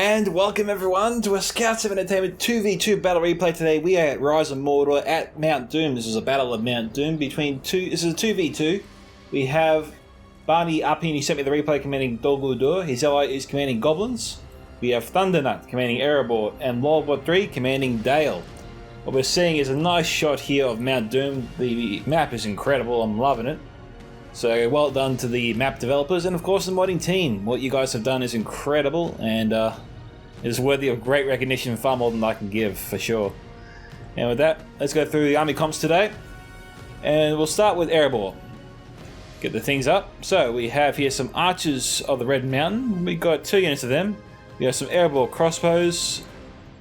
And welcome everyone to a Scouts of Entertainment 2v2 battle replay today. We are at Rise of Mordor at Mount Doom. This is a battle of Mount Doom between two. This is a 2v2. We have Barney up here, he sent me the replay commanding Dol Guldur. His ally is commanding Goblins. We have Thundernut commanding Erebor and Lolbot 3 commanding Dale. What we're seeing is a nice shot here of Mount Doom. The map is incredible, I'm loving it. So well done to the map developers and of course the modding team. What you guys have done is incredible and is worthy of great recognition, far more than I can give for sure. And with that, let's go through the army comps today. And we'll start with Erebor. Get the things up. So we have here some archers of the Red Mountain. We got 2 units of them. We have some Erebor crossbows.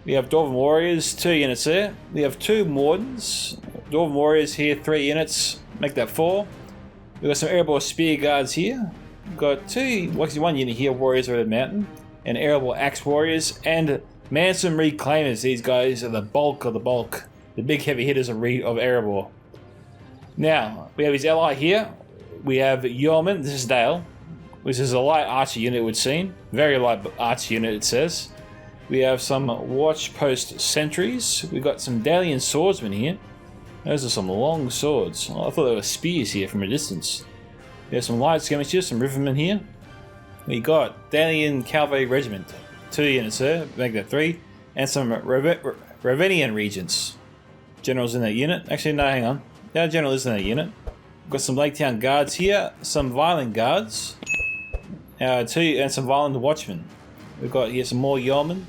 We have Dwarven warriors, 2 units there. We have 2 Mordens. Dwarven warriors here, 3 units. Make that 4. We've got some Erebor spear guards here. We've got 1 unit here, warriors of the mountain, and Erebor axe warriors, and Manson reclaimers. These guys are the bulk of the bulk, the big heavy hitters of Erebor. Now we have his ally here. We have Yeoman. This is Dale, which is a light archer unit, it would seem. Very light archer unit, it says. We have some watch post sentries. We've got some Dalian swordsmen here. Those are some long swords. Oh, I thought they were spears here from a distance. There's some light skirmishers, some rivermen here. We got Dalian Cavalry Regiment, 2 units there, make that 3. And some Ravenian Regents. Generals in that unit. Actually, no, hang on. No, general is in that unit. We've got some Lake Town Guards here, some Violent Guards, 2 and some Violent Watchmen. We've got here some more Yeomen,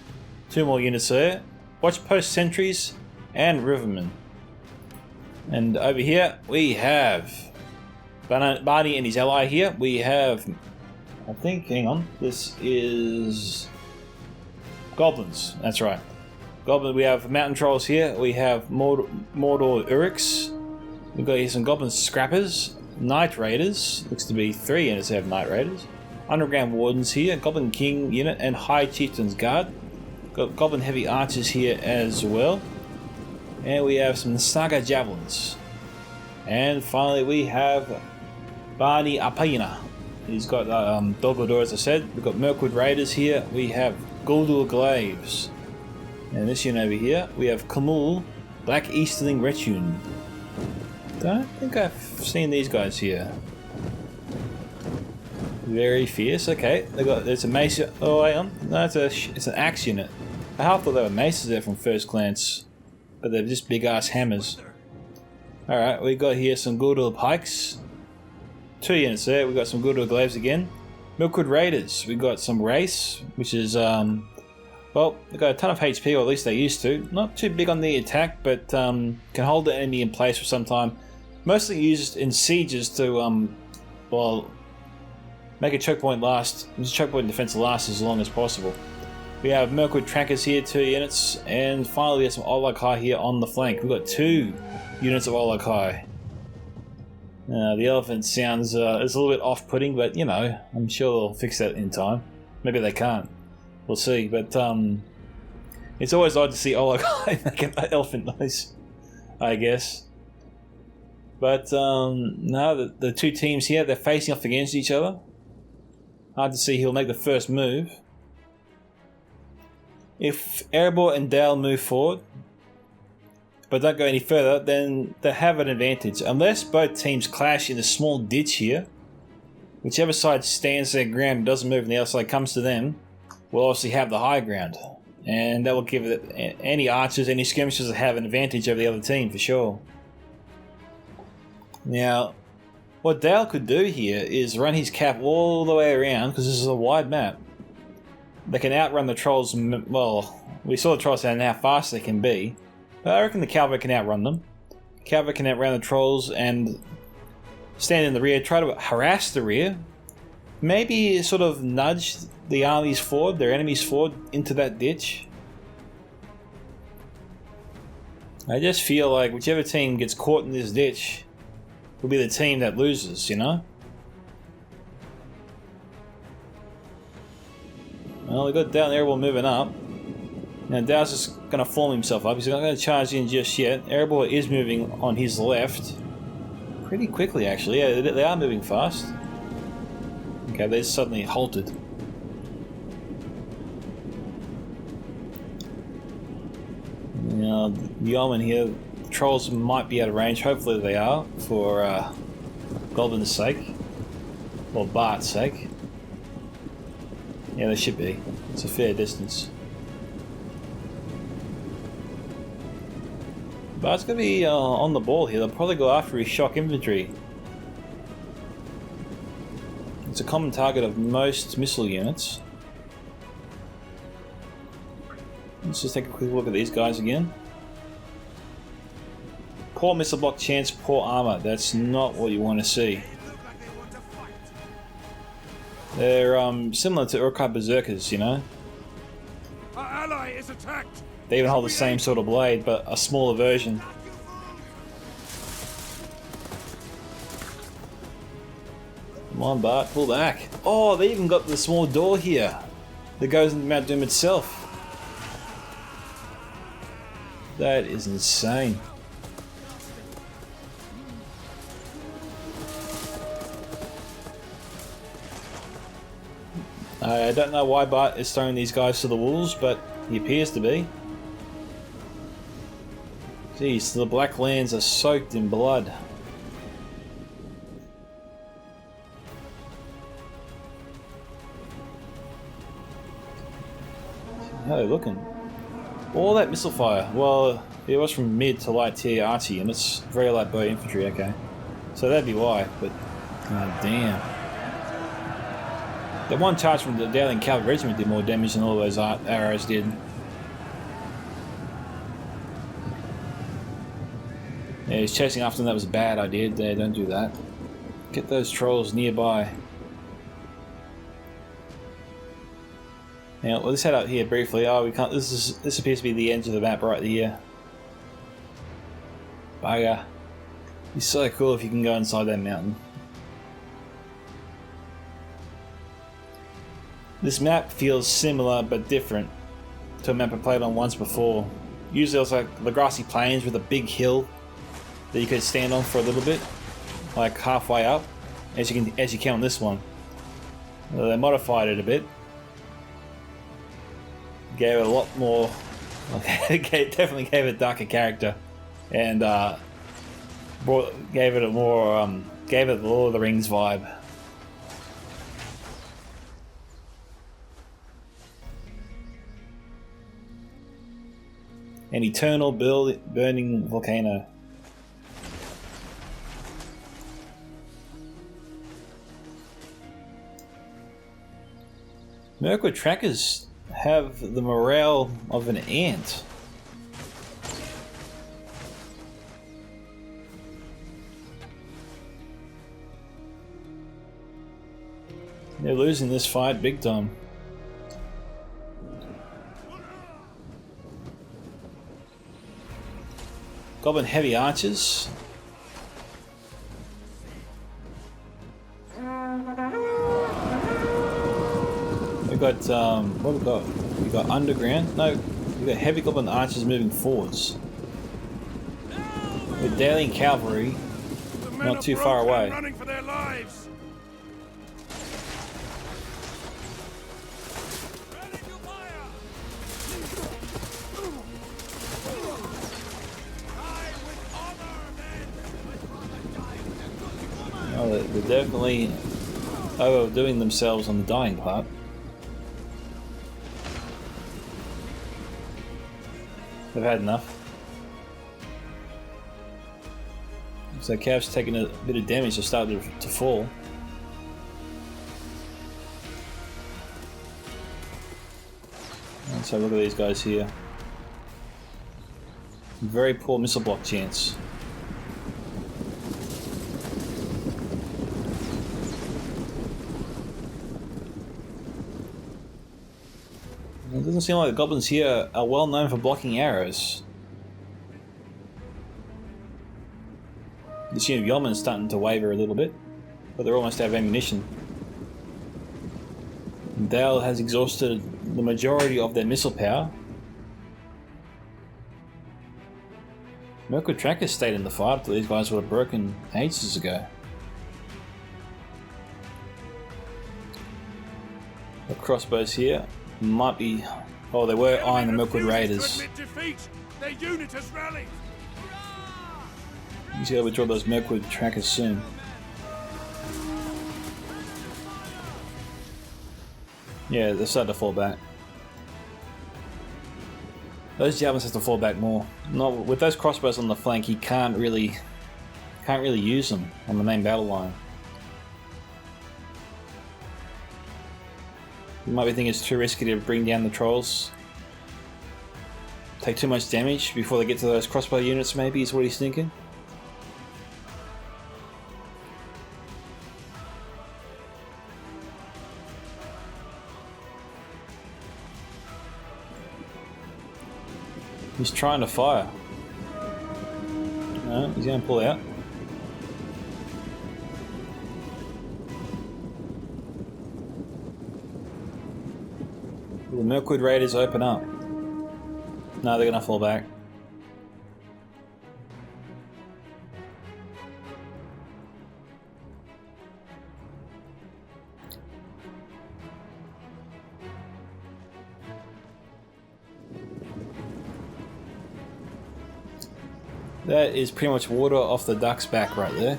2 more units there. Watch post sentries and rivermen. And over here we have Barney and his ally here. We have, I think, hang on, this is Goblins, that's right. Goblin. We have Mountain Trolls here. We have Mordor Uruks. We've got here some Goblin Scrappers, Night Raiders, looks to be 3 units have Night Raiders. Underground Wardens here, Goblin King unit and High Chieftain's Guard. Got Goblin Heavy Archers here as well. And we have some Saga Javelins. And finally we have Barney Apina. He's got Dol Guldur, as I said. We've got Mirkwood Raiders here. We have Guldur Glaives. And this unit over here, we have Kamul Black Easterling Retune. Don't think I've seen these guys here. Very fierce. Okay, there's a mace. Oh, hang on. No, it's an axe unit. I half thought they were maces there from first glance. But they're just big ass hammers. Alright, we got here some Guldur Pikes. 2 units there. We got some Guldur Glaives again. Milkwood Raiders. We got some Race, which is well, they got a ton of HP, or at least they used to. Not too big on the attack, but can hold the enemy in place for some time. Mostly used in sieges to well, make a choke point last. Choke point defense last as long as possible. We have Mirkwood Trackers here, 2 units, and finally we have some Olakai here on the flank. We've got 2 units of Olakai. The elephant sounds is a little bit off-putting, but you know, I'm sure they'll fix that in time. Maybe they can't. We'll see, but it's always odd to see Olakai make an elephant noise, I guess. But no, the 2 teams here, they're facing off against each other. Hard to see who'll make the first move. If Erebor and Dale move forward, but don't go any further, then they have an advantage. Unless both teams clash in a small ditch here, whichever side stands their ground and doesn't move and the other side comes to them, will obviously have the high ground. And that will give any archers, any skirmishers that have an advantage over the other team for sure. Now, what Dale could do here is run his cap all the way around, because this is a wide map. They can outrun the trolls. Well, we saw the trolls and how fast they can be. But I reckon the cavalry can outrun them. Cavalry can outrun the trolls and stand in the rear, try to harass the rear. Maybe sort of nudge the armies forward, their enemies forward, into that ditch. I just feel like whichever team gets caught in this ditch will be the team that loses, you know? Well, we got Dale and Erebor moving up. Now Dale's just going to form himself up. He's not going to charge in just yet. Erebor is moving on his left. Pretty quickly, actually. Yeah, they are moving fast. Okay, they suddenly halted. Now, the Yeoman here, trolls might be out of range. Hopefully they are, for Goblin's sake. Or Bart's sake. Yeah, they should be. It's a fair distance. Bart's going to be on the ball here. They'll probably go after his shock infantry. It's a common target of most missile units. Let's just take a quick look at these guys again. Poor missile block chance, poor armor. That's not what you want to see. They're similar to Urkai Berserkers, you know? Our ally is attacked. They even hold the same sort of blade, but a smaller version. Come on, Bart, pull back. Oh, they even got the small door here that goes into Mount Doom itself. That is insane. I don't know why Bart is throwing these guys to the wolves, but he appears to be. Jeez, the black lands are soaked in blood. How are they looking? All that missile fire. Well, it was from mid to light tier arty, and it's very light bow infantry, okay. So that'd be why, but god damn. The one charge from the Dowling Cavalry Regiment did more damage than all those arrows did. Yeah, he's chasing after them. That was a bad idea. There, don't do that. Get those trolls nearby. Now, let's head out here briefly. Oh, we can't. This appears to be the end of the map right here. Bugger. It'd be so cool if you can go inside that mountain. This map feels similar but different to a map I played on once before. Usually it was like the grassy plains with a big hill that you could stand on for a little bit, like halfway up, as you can on this one. Well, they modified it a bit, gave it a lot more. Definitely gave it a darker character, and gave it a more gave it the Lord of the Rings vibe. An eternal burning volcano. Mirkwood trackers have the morale of an ant. They're losing this fight big time. Goblin heavy archers. We've got what have we got? We've got underground. No, we've got heavy goblin archers moving forwards. With Dalian cavalry not too far away. Running for their lives. Oh, they're definitely overdoing themselves on the dying part. They've had enough. So Cav's taking a bit of damage. They're starting to fall. Let's have a look at these guys here. Very poor missile block chance. It doesn't seem like the goblins here are well known for blocking arrows. This unit of yeomen is starting to waver a little bit, but they're almost out of ammunition. Dale has exhausted the majority of their missile power. Mirkwood trackers stayed in the fight after these guys were broken ages ago. The crossbows here might be... Oh, they were eyeing the Mirkwood Raiders. Their unit has rallied. He's got to withdraw those Mirkwood trackers soon. Yeah, they're starting to fall back. Those javelins have to fall back more. Not with those crossbows on the flank. He can't really use them on the main battle line. You might be thinking it's too risky to bring down the trolls. Take too much damage before they get to those crossbow units, maybe, is what he's thinking. He's trying to fire. No, he's going to pull out. Will the Mirkwood Raiders open up? No, they're going to fall back. That is pretty much water off the duck's back right there.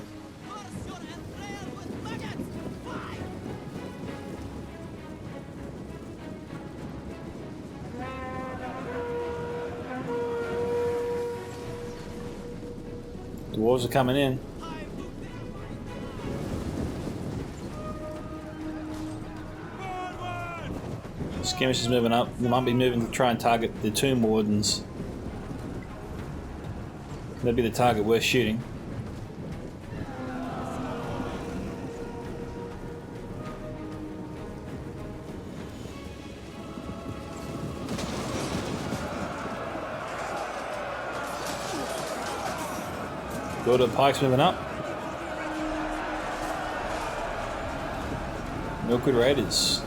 Dwarves are coming in. Skirmish is moving up. They might be moving to try and target the Tomb Wardens. That'd be the target worth shooting. Good, the pike's moving up. Mirkwood Raiders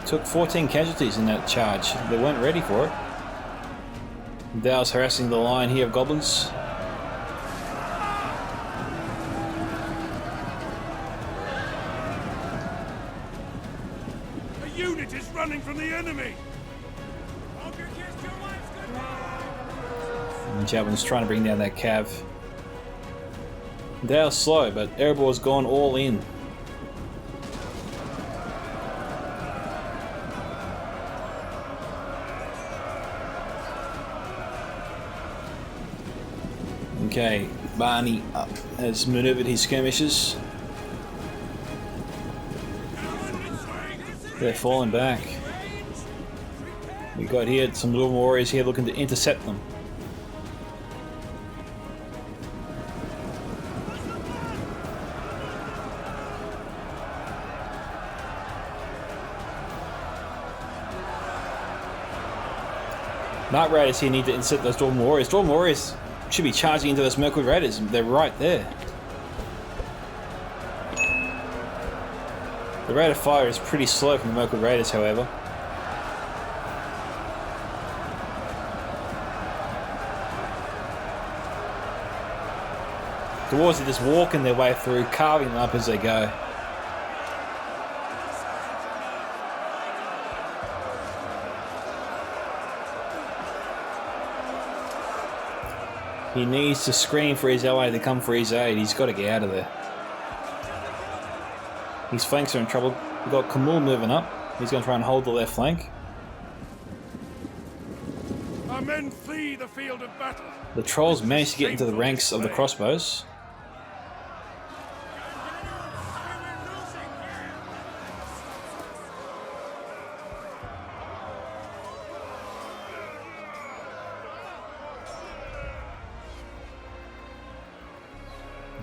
took 14 casualties in that charge. They weren't ready for it. Dow's harassing the line here of goblins. A unit is running from the enemy. And Javelin's trying to bring down that cav. Dow's slow, but Erebor's gone all in. Okay, Barney up has manoeuvred his skirmishers. They're falling back. We've got here some little warriors here looking to intercept them. Night Raiders here need to intercept those Dwarven Warriors. Dwarven Warriors should be charging into those Mirkwood Raiders. They're right there. The rate of fire is pretty slow from the Mirkwood Raiders, however. Dwarves are just walking their way through, carving them up as they go. He needs to scream for his ally to come for his aid. He's got to get out of there. His flanks are in trouble. We've got Kamul moving up. He's going to try and hold the left flank. Our men flee the field of battle. The trolls managed to get into the ranks of the crossbows.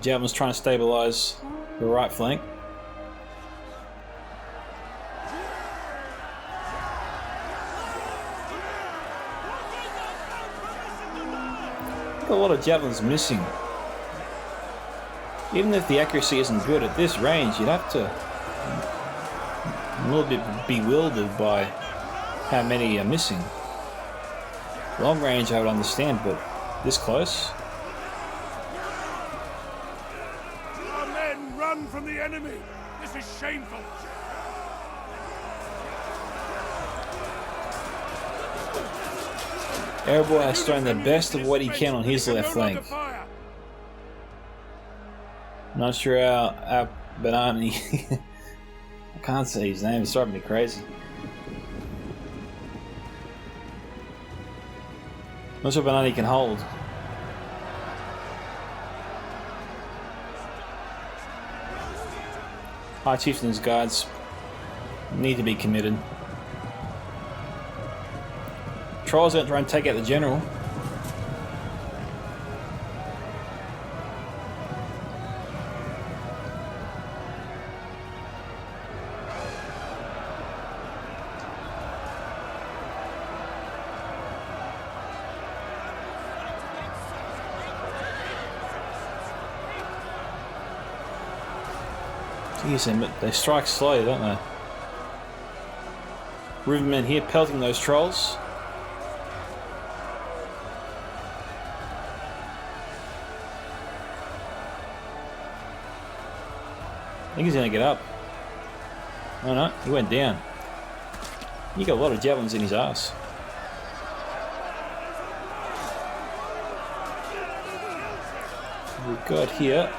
Javelin's trying to stabilise the right flank. Got a lot of javelins missing. Even if the accuracy isn't good at this range, you'd have to a little bit bewildered by how many are missing. Long range I would understand, but this close. From the enemy. This is shameful. Erebor has thrown the best of what he can on his left flank. Not sure how Banani. I can't say his name, it's driving me crazy. Not sure Banani can hold. High Chieftain's guards need to be committed. Trolls don't try and take out the general. Jeez, they strike slow, don't they? Rivermen here pelting those trolls. I think he's going to get up. Oh no, he went down. He got a lot of javelins in his ass. We've got here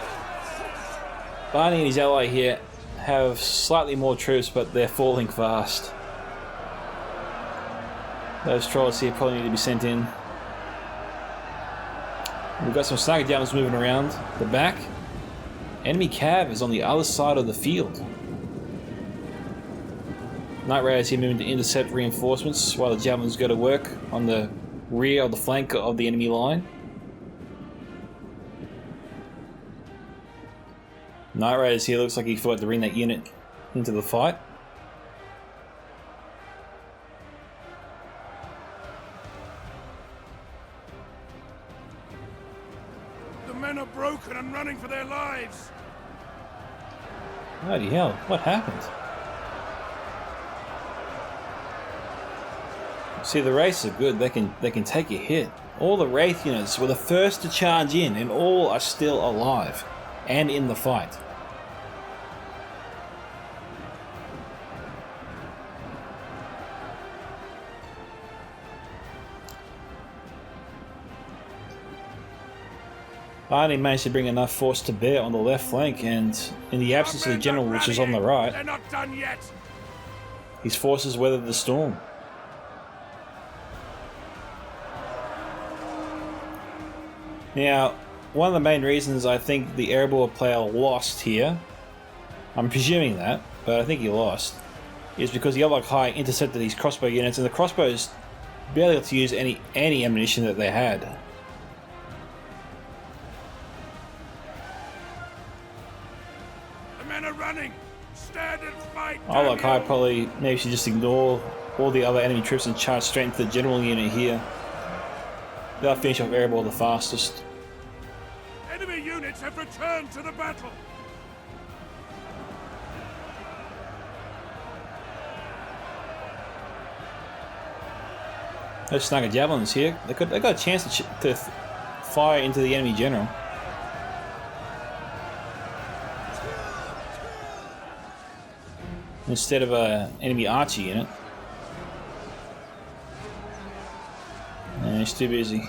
Barney and his ally here have slightly more troops, but they're falling fast. Those trolls here probably need to be sent in. We've got some sniper javelins moving around the back. Enemy cav is on the other side of the field. Knight Raiders here moving to intercept reinforcements while the javelins go to work on the rear of the flank of the enemy line. Knight Raiders here looks like he thought to bring that unit into the fight. The men are broken and running for their lives. Bloody hell, what happened? See, the Wraiths are good, they can take a hit. All the Wraith units were the first to charge in and all are still alive and in the fight. Barney managed to bring enough force to bear on the left flank, and in the absence of the general, which is on the right, they're not done yet. his forces weathered the storm. Now, one of the main reasons I think the Erebor player lost here, I'm presuming that, but I think he lost, is because the Yellow High intercepted these crossbow units, and the crossbows barely got to use any ammunition that they had. The men are running. Stand and fight. Yellow High probably maybe should just ignore all the other enemy troops and charge straight into the general unit here. They'll finish off Erebor the fastest. Enemy units have returned to the battle. Those snugger javelins here, they got a chance to fire into the enemy general. Instead of an enemy archer unit. And he's too busy.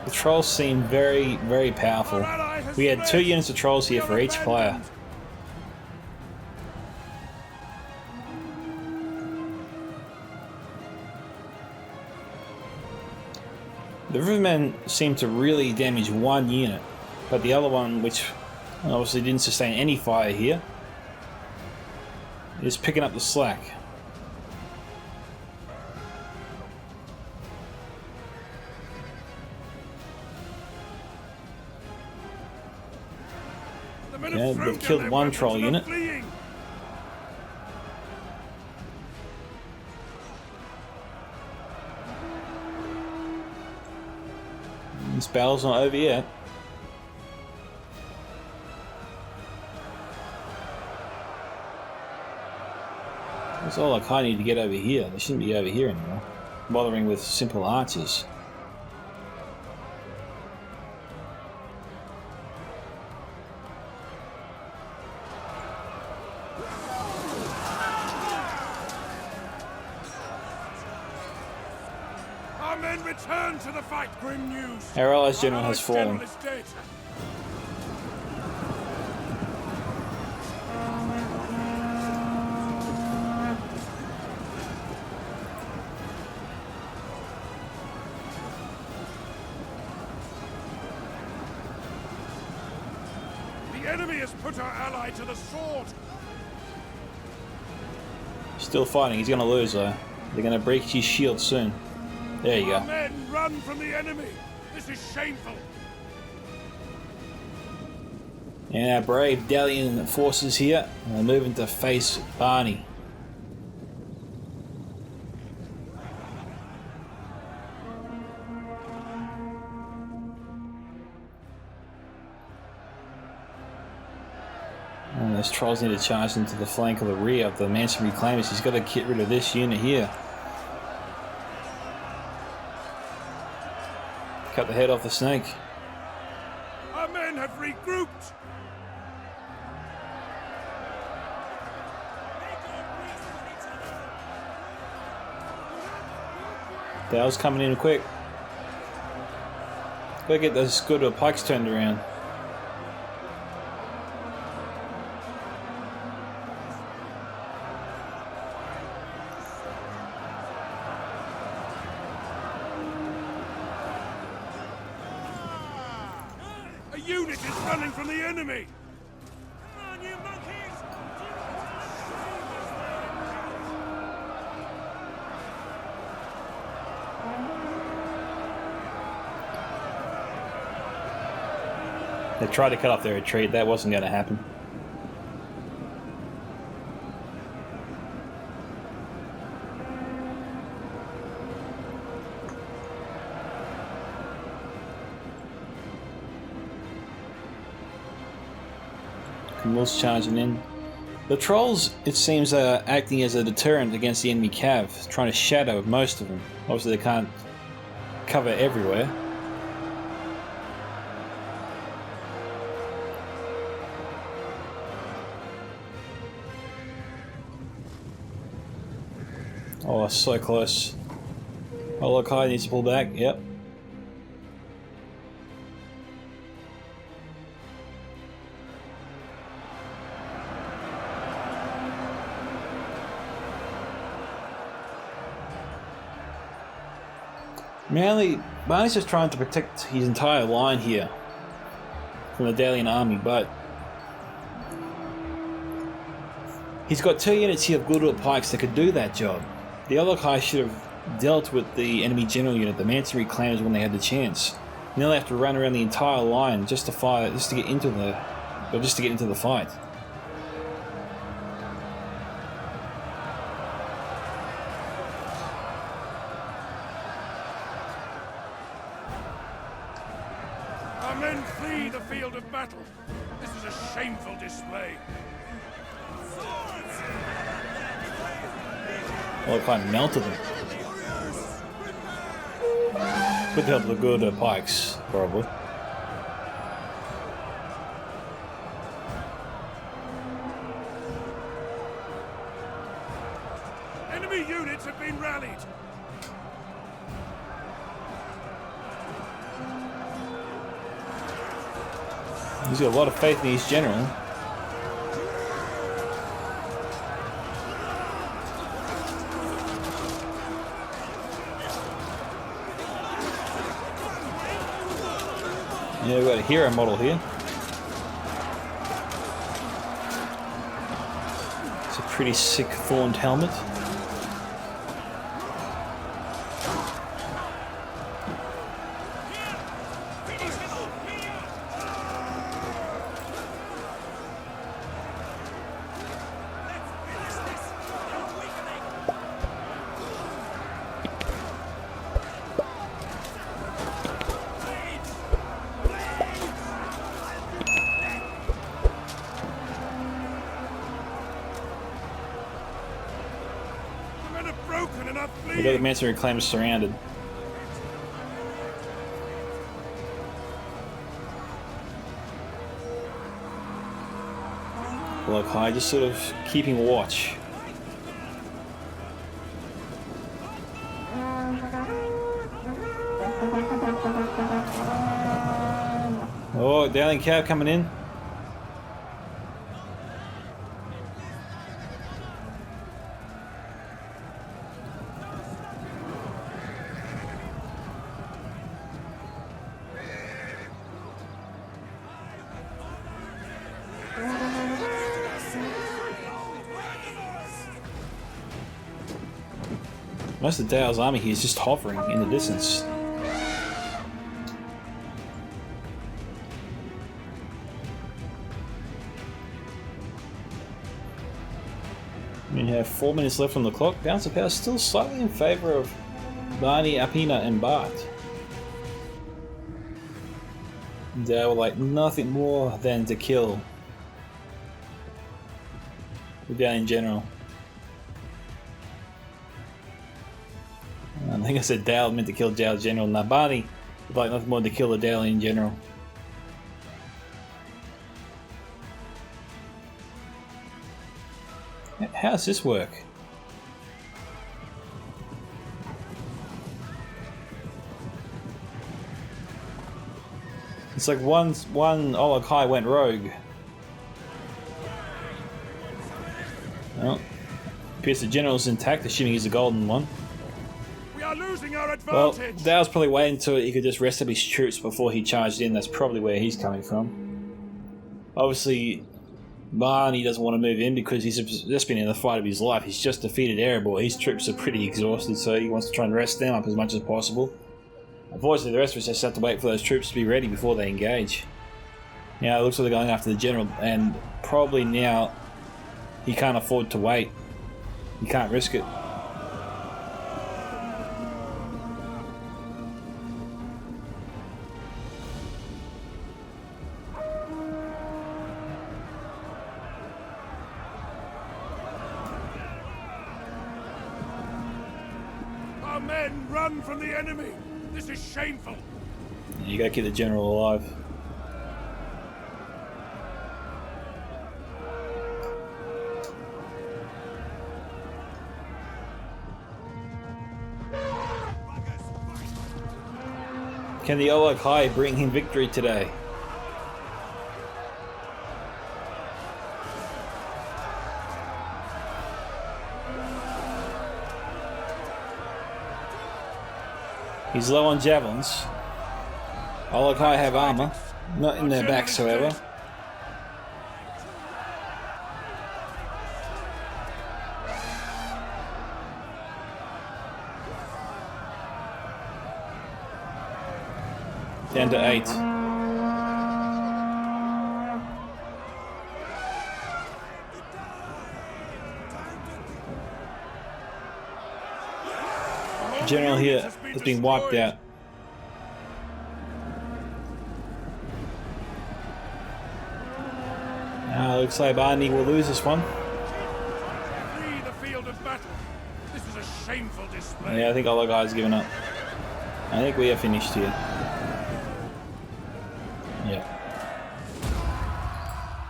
The trolls seem very, very powerful. We had 2 units of trolls here for each player. The Rivermen seemed to really damage 1 unit, but the other one, which obviously didn't sustain any fire here, is picking up the slack. Yeah, they've killed 1 troll unit. This battle's not over yet. It's all like I need to get over here. They shouldn't be over here anymore. Bothering with simple archers. Our men return to the fight. Grim news. Our allies' general has fallen. General is dead. The enemy has put our ally to the sword. Still fighting. He's going to lose though. They're going to break his shield soon. There you Our go. men run from the enemy. This is shameful. And our brave Dalian forces here are moving to face Barney. And those trolls need to charge into the flank of the rear of the Manson Reclaimers. He's got to get rid of this unit here. Cut the head off the snake. Our men have regrouped. Dale's coming in quick. Gotta get those good pikes turned around. A unit is running from the enemy. Come on, you monkeys! They tried to cut off their retreat. That wasn't going to happen. Camille's charging in. The trolls, it seems, are acting as a deterrent against the enemy cav, trying to shadow most of them. Obviously, they can't cover everywhere. Oh, so close. Oh, look, I needs to pull back. Yep. Mainly, Barney's just trying to protect his entire line here from the Dalian army, but he's got 2 units here of Guldur pikes that could do that job. The other guy should have dealt with the enemy general unit, the Manson Reclaimers, when they had the chance. Now they have to run around the entire line just to fire, just to get into the fight. Our men flee the field of battle. This is a shameful display. Well, it kind of melted them. With the help of the good pikes, probably. Enemy units have been rallied. He's got a lot of faith in his general. Yeah, we've got a hero model here. It's a pretty sick thorned helmet. got the Manson Reclaimers surrounded. Like high, just sort of keeping watch. Oh, Dowling cab coming in. Most of Dale's army here is just hovering in the distance. We have 4 minutes left on the clock. Balance of power still slightly in favour of Barney, Apina and Bart. They would like nothing more than to kill the guy in general. I think I said Dale meant to kill Dale General. Now Barney would like nothing more than to kill the Dale in general. How does this work? It's like one Olakai went rogue. Well, appears the general's intact, assuming he's a golden one. We are losing our Well, advantage. Dale's probably waiting until he could just rest up his troops before he charged in. That's probably where he's coming from. Obviously, Barney doesn't want to move in because he's just been in the fight of his life. He's just defeated Erebor. His troops are pretty exhausted, so he wants to try and rest them up as much as possible. Unfortunately, the rest of us just have to wait for those troops to be ready before they engage. Now, it looks like they're going after the general, and probably now he can't afford to wait. He can't risk it. Our men run from the enemy. This is shameful. You gotta keep the general alive. Can the Olakai bring him victory today? He's low on javelins. Olakai have armor, not in their backs, however. Down to 8. General here has been wiped out. Looks like Barney will lose this one. Flee the field of battle. This is a shameful display. Yeah, I think all the guys given up. I think we are finished here. Yeah.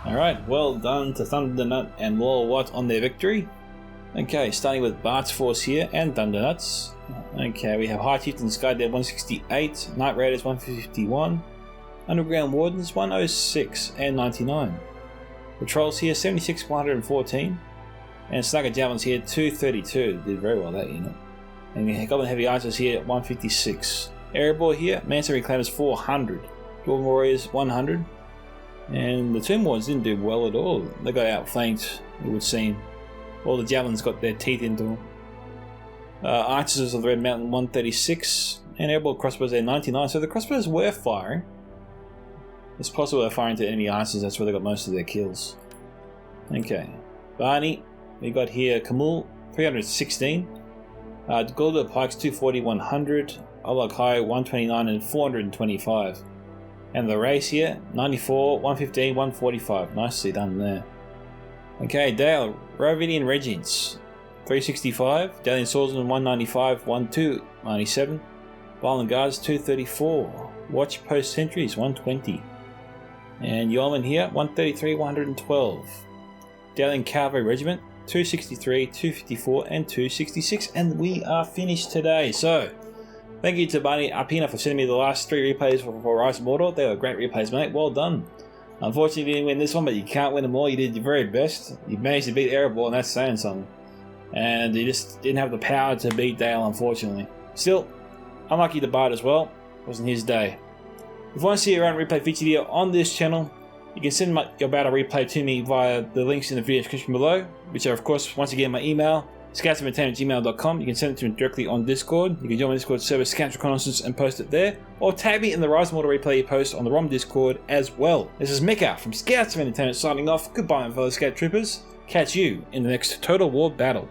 Alright, well done to Thundernut and Law Watt on their victory. Okay, starting with Bart's force here and Thundernut's. Okay, we have High Chieftain Skydead 168, Night Raiders 151, Underground Wardens 106 and 99. Patrols here 76 114, and Snugger Javelins here 232. Did very well that unit. And Goblin Heavy Archers here 156. Erebor here, Manson Reclaimers 400, Dwarven Warriors 100, and the Tomb Wardens didn't do well at all. They got outflanked, it would seem. All the Javelins got their teeth into them. Archers of the Red Mountain 136, and Airborne Crossbows there 99. So the crossbows were firing. It's possible they're firing to enemy archers, that's where they got most of their kills. Okay. Barney, we got here Kamul 316, Golda Pikes 240, 100, Olakai 129 and 425. And the race here 94, 115, 145. Nicely done there. Okay, Dale, Rovinian Regents. 365. Dalian Swordsman 195, 1297. Violent Guards 234. Watch Post Sentries 120. And Yeoman here 133, 112. Dalian Cavalry Regiment 263, 254, and 266. And we are finished today. So, thank you to Barney Apina for sending me the last 3 replays for Rise of Mordor. They were great replays, mate. Well done. Unfortunately, you didn't win this one, but you can't win them all. You did your very best. You managed to beat Erebor, and that's saying something. And you just didn't have the power to beat Dale, unfortunately. Still, unlucky to Bart as well. It wasn't his day. If you want to see your own replay featured here on this channel, you can send your battle replay to me via the links in the video description below, which are, of course, once again, my email, scoutsofentertainment@gmail.com. You can send it to me directly on Discord. You can join my Discord server, Scouts Reconnaissance, and post it there. Or tag me in the Rise of Mordor replay post on the ROM Discord as well. This is Mika from Scouts of Entertainment signing off. Goodbye, my fellow Scout Troopers. Catch you in the next Total War battle.